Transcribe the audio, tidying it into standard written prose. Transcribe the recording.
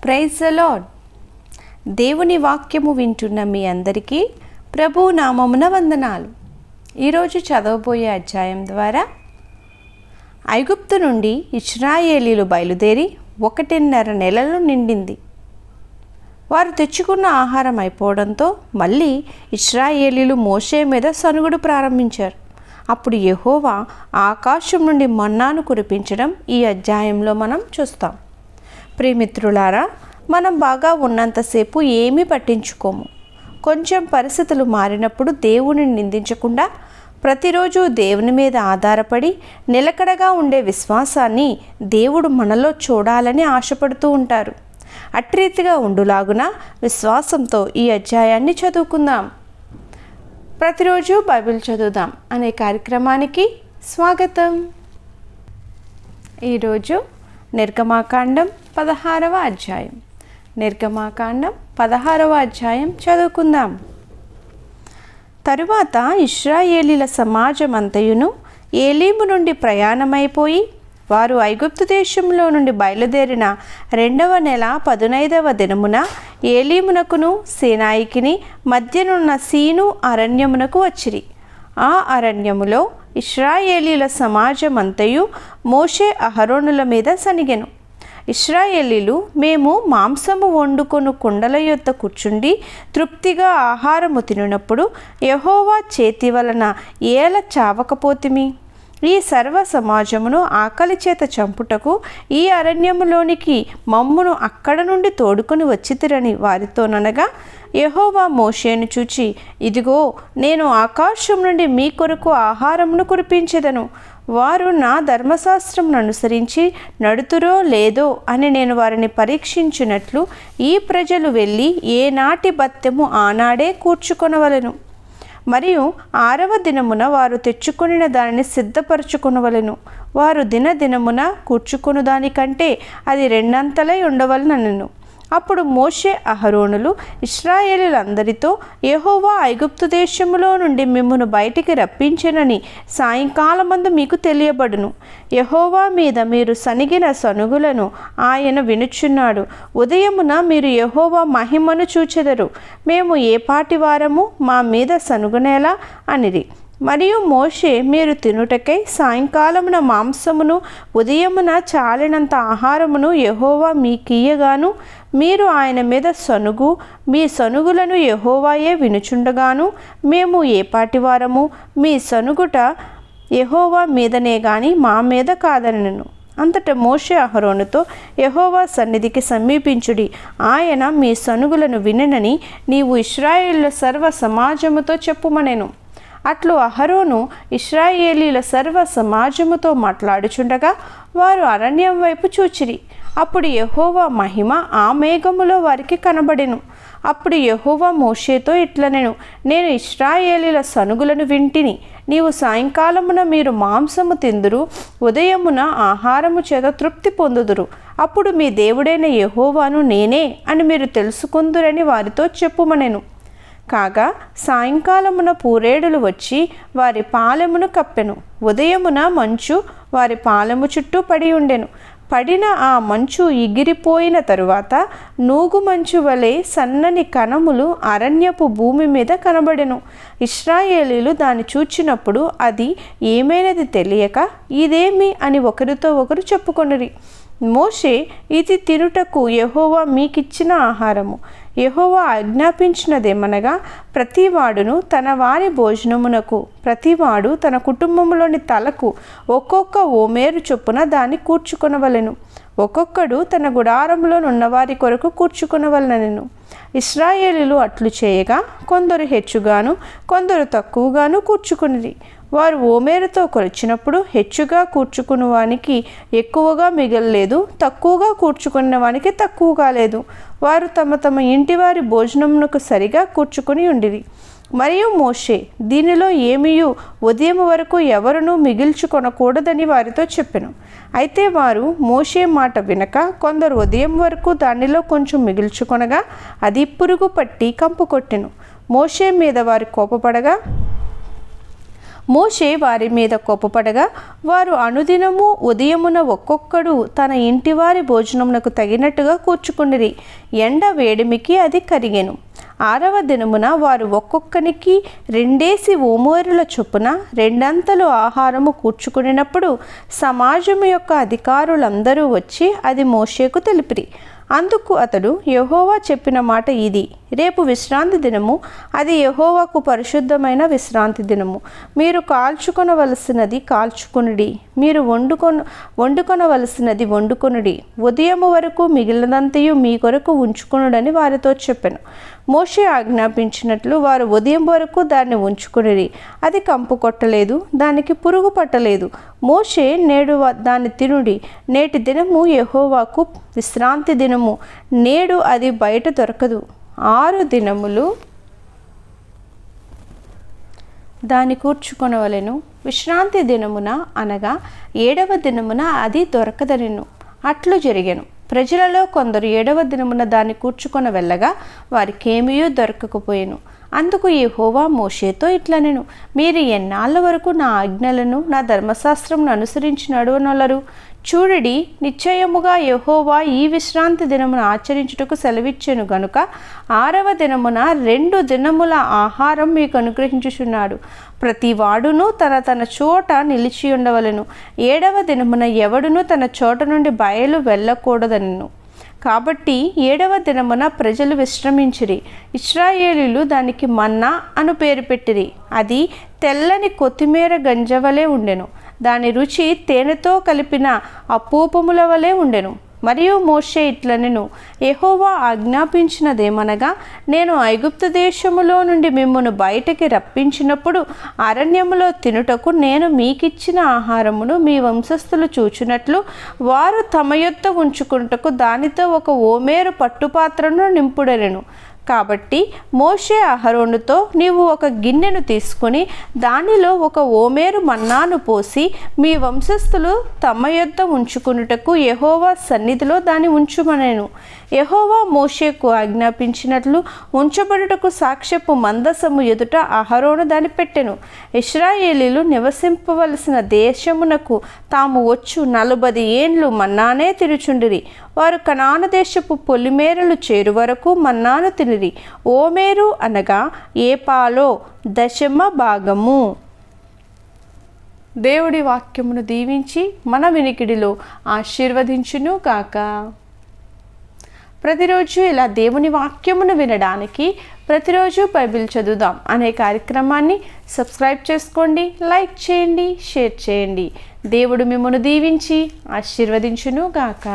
Praise the lord. దేవుని వాక్యము వింటున్న మీ అందరికీ ప్రభు నామమున వందనాలు. ఈరోజు చదవబోయే అధ్యాయం ద్వారా ఐగుప్తు నుండి ఇశ్రాయేలీలు బయలుదేరి 1.5 నెలలు నిండింది. వారు తెచ్చుకున్న ఆహారం అయిపోవడంతో మళ్ళీ ఇశ్రాయేలీలు మోషే మీద సనుగుడు ప్రారంభించారు. అప్పుడు యెహోవా ఆకాశం నుండి మన్నాను కురిపించడం ఈ అధ్యాయంలో మనం చూస్తాం. ప్రియమిత్రులారా, మనం బాగా ఉన్నంతసేపు ఏమీ పట్టించుకోము. కొంచెం పరిస్థితులు మారినప్పుడు దేవుని నిందించకుండా ప్రతిరోజు దేవుని మీద ఆధారపడి నిలకడగా ఉండే విశ్వాసాన్ని దేవుడు మనలో చూడాలని ఆశపడుతూ ఉంటారు. అట్రీతిగా ఉండులాగున విశ్వాసంతో ఈ అధ్యాయాన్ని చదువుకుందాం. ప్రతిరోజు బైబిల్ చదువుదాం అనే కార్యక్రమానికి స్వాగతం. ఈరోజు నిర్గమాకాండం 16వ అధ్యాయం. నిర్గమాకాండం 16వ అధ్యాయం చదువుకుందాం. తరువాత ఇశ్రాయేలీల సమాజమంతయును ఏలీము నుండి ప్రయాణమైపోయి వారు ఐగుప్తు దేశంలో నుండి బయలుదేరిన 2వ నెల 15వ దినమున ఏలీమునకును సీనాయికిని మధ్యనున్న సీను అరణ్యమునకు వచ్చిరి. ఆ అరణ్యములో ఇశ్రాయేలీల సమాజమంతయు మోషే అహరోనుల మీద సనిగెను. ఇశ్రాయేలీలు, మేము మాంసము వండుకొను కుండల యొద్ద కూర్చుండి తృప్తిగా ఆహారము తినప్పుడు యెహోవా చేతి వలన ఏల చావకపోతిమి? ఈ సర్వ సమాజమును ఆకలి చేత చంపుటకు ఈ అరణ్యములోనికి మమ్మును అక్కడ నుండి తోడుకొని వచ్చితిరని వారితోననగా, యెహోవా మోషేను చూచి, ఇదిగో, నేను ఆకాశం నుండి మీ కొరకు ఆహారమును కురిపించెదను. వారు నా ధర్మశాస్త్రమును అనుసరించి నడుతురో లేదో అని నేను వారిని పరీక్షించినట్లు ఈ ప్రజలు వెళ్ళి ఏనాటి భత్యము ఆనాడే కూర్చుకొనవలెను. మరియు 6వ దినమున వారు తెచ్చుకొనిన దానిని సిద్ధపరచుకొనవలెను. వారు దినదినమున కూర్చుకొను దానికంటే అది 2 అంతలై ఉండవలెననెను. అప్పుడు మోషే అహరోనులు ఇశ్రాయేలీలందరితో, యెహోవా ఐగుప్తు దేశములో నుండి మిమ్మును బయటికి రప్పించెనని సాయంకాలమందు మీకు తెలియబడును. యెహోవా మీద మీరు సనిగిన సనుగులను ఆయన వినుచున్నాడు. ఉదయమున మీరు యెహోవా మహిమను చూచెదరు. మేము ఏ పాటి వారము, మా మీద సనుగునేలా అనిరి. మరియు మోషే, మీరు తినుటకై సాయంకాలమున మాంసమును ఉదయమున చాలినంత ఆహారమును యెహోవా మీకియ్యగాను మీరు ఆయన మీద సనుగు, మీ సనుగులను యెహోవాయే వినుచుండగాను మేము ఏ పాటివారము, మీ సనుగుట యెహోవా మీదనే గాని మా మీద కాదనెను. అంతటా మోషే అహరోనుతో, యెహోవా సన్నిధికి సమీపించుడి, ఆయన మీ సనుగులను వినెనని నీవు ఇశ్రాయేలుల సర్వ సమాజముతో చెప్పుమనెను. అట్లు అహరోను ఇశ్రాయేలీల సర్వ సమాజముతో మాట్లాడుచుండగా వారు అరణ్యం వైపు చూచిరి. అప్పుడు యెహోవా మహిమ ఆ మేఘములో వారికి కనబడెను. అప్పుడు యెహోవా మోషేతో ఇట్లనెను, నేను ఇశ్రాయేలీల సనుగులను వింటిని. నీవు సాయంకాలమున మీరు మాంసము తిందురు, ఉదయమున ఆహారము చేత తృప్తి పొందుదురు. అప్పుడు మీ దేవుడైన యెహోవాను నేనే అని మీరు తెలుసుకుందురని వారితో చెప్పుమనెను. కాగా సాయంకాలమున పూరేడులు వచ్చి వారి పాలెమును కప్పెను. ఉదయమున మంచు వారి పాలెము చుట్టూ పడి ఉండెను. పడిన ఆ మంచు ఎగిరిపోయిన తరువాత నూగు మంచు వలె సన్నని కణములు అరణ్యపు భూమి మీద కనబడెను. ఇశ్రాయేలీలు దాన్ని చూచినప్పుడు అది ఏమైనది తెలియక, ఇదేమి అని ఒకరితో ఒకరు చెప్పుకొనిరి. మోషే, ఇది తినుటకు యెహోవా మీకిచ్చిన ఆహారము. యెహోవా ఆజ్ఞాపించినదేమనగా, ప్రతివాడును తన వారి భోజనమునకు ప్రతివాడు తన కుటుంబములోని తలకు ఒక్కొక్క ఓమేరు చొప్పున దాన్ని కూర్చుకొనవలెను. ఒక్కొక్కడు తన గుడారంలో నున్నవారి కొరకు కూర్చుకొనవలెనెను. ఇశ్రాయేలీలు అట్లు చేయగా కొందరు హెచ్చుగాను కొందరు తక్కువగాను కూర్చుకొనిరి. వారు ఓమేరుతో కొలిచినప్పుడు హెచ్చుగా కూర్చుకున్న వానికి ఎక్కువగా మిగలలేదు, తక్కువగా కూర్చుకున్న వానికి తక్కువగా లేదు. వారు తమ తమ ఇంటి వారి భోజనమునకు సరిగా కూర్చుకొని ఉండిరి. మరియు మోషే, దీనిలో ఏమీయు ఉదయం వరకు ఎవరునూ మిగిల్చుకొనకూడదని వారితో చెప్పెను. అయితే వారు మోషే మాట వినక కొందరు ఉదయం వరకు దానిలో కొంచెం మిగిల్చుకొనగా అది పురుగు పట్టి కంపు కొట్టెను. మోషే మీద వారు కోపపడగా మోషే వారి మీద కోపపడగా వారు అనుదినము ఉదయమున ఒక్కొక్కడు తన ఇంటివారి భోజనమునకు తగినట్టుగా కూర్చుకొనిరి. ఎండ వేడిమికి అది కరిగెను. 6వ దినమున వారు ఒక్కొక్కనికి 2 ఓమేరుల చొప్పున 2 ఆహారము కూర్చుకునినప్పుడు సమాజము యొక్క అధికారులందరూ వచ్చి అది మోషేకు తెలిపిరి. అందుకు అతడు, యెహోవా చెప్పిన మాట ఇది, రేపు విశ్రాంతి దినము, అది యెహోవాకు పరిశుద్ధమైన విశ్రాంతి దినము. మీరు కాల్చుకొనవలసినది కాల్చుకొనుడి, మీరు వండుకొనవలసినది వండుకొనుడి. ఉదయము వరకు మిగిలినంతయు మీ కొరకు ఉంచుకొనుడని వారితో చెప్పెను. మోషే ఆజ్ఞాపించినట్లు వారు ఉదయం వరకు దాన్ని ఉంచుకొనిరి. అది కంపు కొట్టలేదు, దానికి పురుగు పట్టలేదు. మోషే, నేడు దాన్ని తినుడి, నేటి దినము యెహోవాకు విశ్రాంతి దినము, నేడు అది బయట దొరకదు. 6 దినములు దాన్ని కూర్చుకొనవలెను. విశ్రాంతి దినమున అనగా 7వ దినమున అది దొరకదనెను. అట్లు జరిగెను. ప్రజలలో కొందరు 7వ దినమున దాన్ని కూర్చుకొన వెళ్ళగా వారికేమీయూ దొరకకపోయెను. అందుకు యెహోవా మోషేతో ఇట్లనెను, మీరు ఎన్నాళ్ళ వరకు నా ఆజ్ఞలను నా ధర్మశాస్త్రమును అనుసరించి నడువనొల్లరు? చూడుడి, నిశ్చయముగా యెహోవా ఈ విశ్రాంతి దినమును ఆచరించుటకు సెలవిచ్చెను గనుక 6వ దినమున 2 దినముల ఆహారం మీకు అనుగ్రహించుచున్నాడు. ప్రతి వాడును తన చోట నిలిచి ఉండవలెను. 7వ దినమున ఎవడును తన చోట నుండి బయలు వెళ్ళకూడదనెను. కాబట్టి 7వ దినమున ప్రజలు విశ్రమించిరి. ఇశ్రాయేలీయులు దానికి మన్నా అను పేరు పెట్టిరి. అది తెల్లని కొత్తిమీర గంజవలే ఉండెను. దాని రుచి తేనెతో కలిపిన అపూపముల వలె ఉండెను. మరియు మోషే ఇట్లనెను, యెహోవా ఆజ్ఞాపించినదేమనగా, నేను ఐగుప్తు దేశములో నుండి మిమ్మును బయటికి రప్పించినప్పుడు అరణ్యములో తినుటకు నేను మీకిచ్చిన ఆహారమును మీ వంశస్థులు చూచునట్లు వారు తమ యొద్ద ఉంచుకున్నటకు దానితో 1 ఓమేరు పట్టుపాత్రను నింపుడనెను. కాబట్టి మోషే అహరోనుతో, నీవు 1 గిన్నెను తీసుకొని దానిలో 1 ఓమేరు మన్నాను పోసి మీ వంశస్థులు తమ యొద్ద ఉంచుకున్నటకు యెహోవా సన్నిధిలో దాన్ని ఉంచుమనెను. యెహోవా మోషేకు ఆజ్ఞాపించినట్లు ఉంచబడుటకు సాక్ష్యపు మందసము ఎదుట అహరోను దాన్ని పెట్టెను. ఇశ్రాయేలీలు నివసింపవలసిన దేశమునకు తాము వచ్చు 40 ఏండ్లు మన్నానే తినుచుండిరి. వారు కనాను దేశపు పొలిమేరలు చేరు వరకు మన్నాను తినిరి. ఓమేరు అనగా ఏపాలో 10వ భాగము. దేవుడి వాక్యమును దీవించి మన వినికిడిలో ఆశీర్వదించును గాక. ప్రతిరోజు ఇలా దేవుని వాక్యమును వినడానికి ప్రతిరోజు బైబిల్ చదువుదాం అనే కార్యక్రమాన్ని సబ్స్క్రైబ్ చేసుకోండి, లైక్ చేయండి, షేర్ చేయండి. దేవుడు మిమ్మల్ని దీవించి ఆశీర్వదించును గాక.